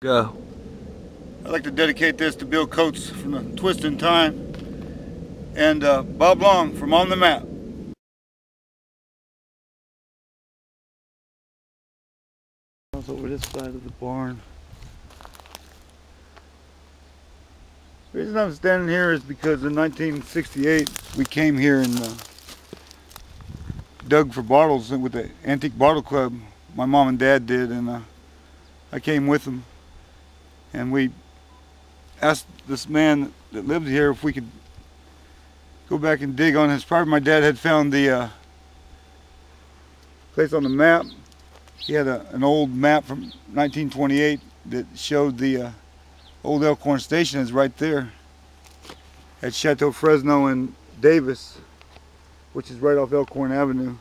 Go. I'd like to dedicate this to Bill Coates from the Twist in Time and Bob Long from On the Map. Over this side of the barn. The reason I'm standing here is because in 1968 we came here and dug for bottles with the Antique Bottle Club. My mom and dad did, and I came with them. And we asked this man that lived here if we could go back and dig on his property. My dad had found the place on the map. He had an old map from 1928 that showed the old Elkhorn station is right there at Chateau Fresno and Davis, which is right off Elkhorn Avenue.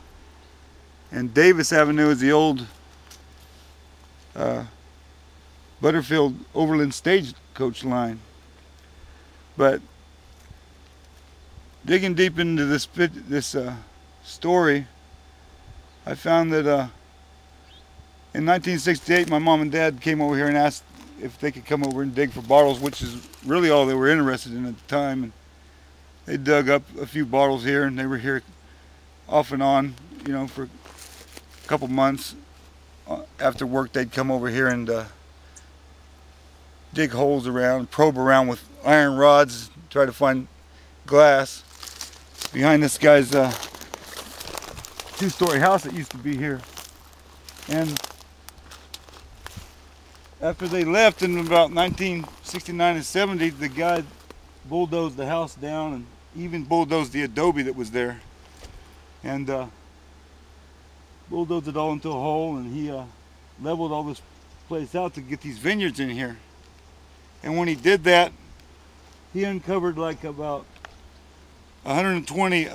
And Davis Avenue is the old Butterfield Overland stagecoach line. But digging deep into this story, I found that in 1968 my mom and dad came over here and asked if they could come over and dig for bottles, which is really all they were interested in at the time. And they dug up a few bottles here, and they were here off and on, you know, for a couple months. After work they'd come over here and dig holes around, probe around with iron rods, try to find glass. Behind this guy's two-story house that used to be here. And after they left in about 1969 and 70, the guy bulldozed the house down and even bulldozed the adobe that was there. And bulldozed it all into a hole, and he leveled all this place out to get these vineyards in here. And when he did that, he uncovered like about 120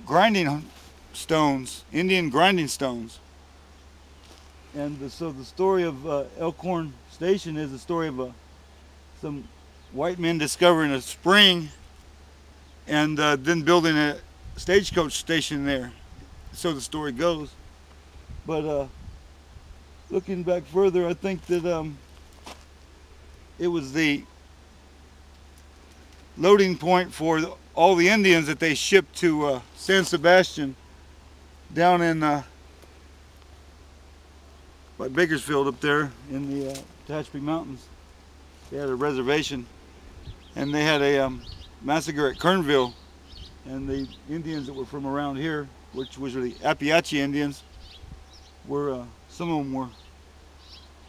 grinding stones, Indian grinding stones. And so the story of Elkhorn Station is the story of some white men discovering a spring and then building a stagecoach station there. So the story goes. But looking back further, I think that it was the loading point for all the Indians that they shipped to San Sebastian down in by Bakersfield up there in the Tehachapi Mountains. They had a reservation, and they had a massacre at Kernville, and the Indians that were from around here, which was the Apalachee Indians, were some of them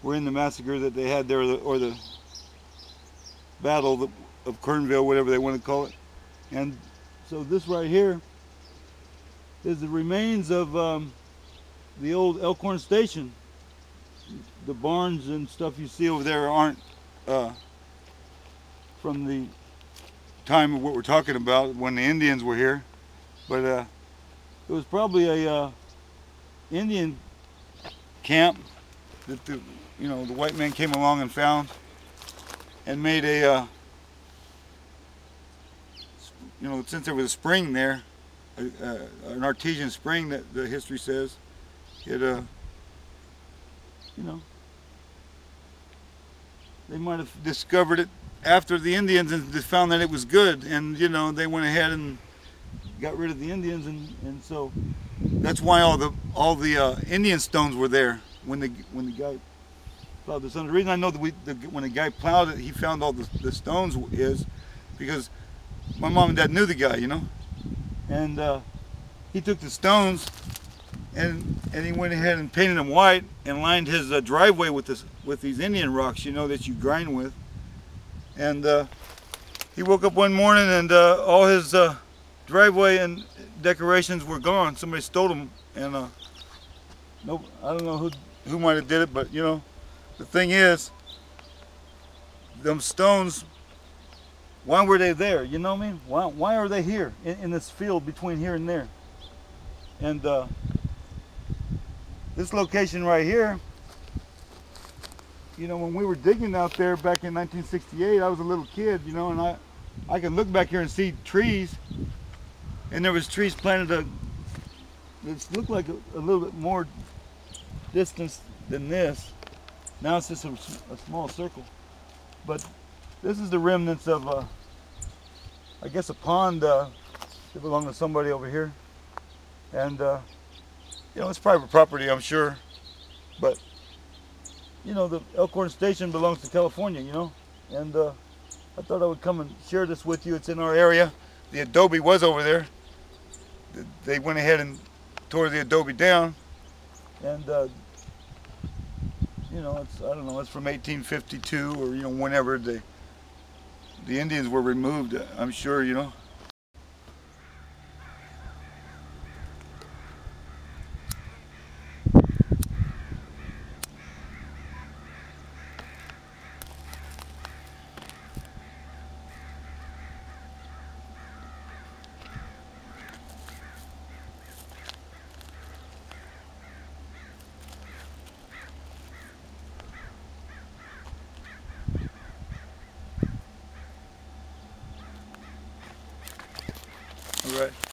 were in the massacre that they had there, or the battle of Kernville, whatever they want to call it. And so this right here is the remains of the old Elkhorn Station. The barns and stuff you see over there aren't from the time of what we're talking about when the Indians were here, but it was probably a Indian camp that the white men came along and found and made a since there was a spring there, an artesian spring that the history says, it they might have discovered it after the Indians and found that it was good, and they went ahead and got rid of the Indians, and so that's why all the Indian stones were there when the guy plowed this. And the reason I know that when the guy plowed it, he found all the stones is because my mom and dad knew the guy, and he took the stones and he went ahead and painted them white and lined his driveway with these Indian rocks, that you grind with. And he woke up one morning and all his driveway and decorations were gone. Somebody stole them, and nope, I don't know who might have did it, but the thing is, them stones, why were they there? You know what I mean? Why are they here in this field between here and there? And this location right here, when we were digging out there back in 1968, I was a little kid, and I could look back here and see trees, and there was trees planted that looked like a little bit more distance than this. Now it's just a small circle. But this is the remnants of, I guess, a pond that belonged to somebody over here. And, you know, it's private property, I'm sure. But, you know, the Elkhorn station belongs to California, you know. And I thought I would come and share this with you. It's in our area. The adobe was over there. They went ahead and tore the adobe down. And, you know, it's, I don't know, it's from 1852 or, you know, whenever the Indians were removed, I'm sure, you know. All right.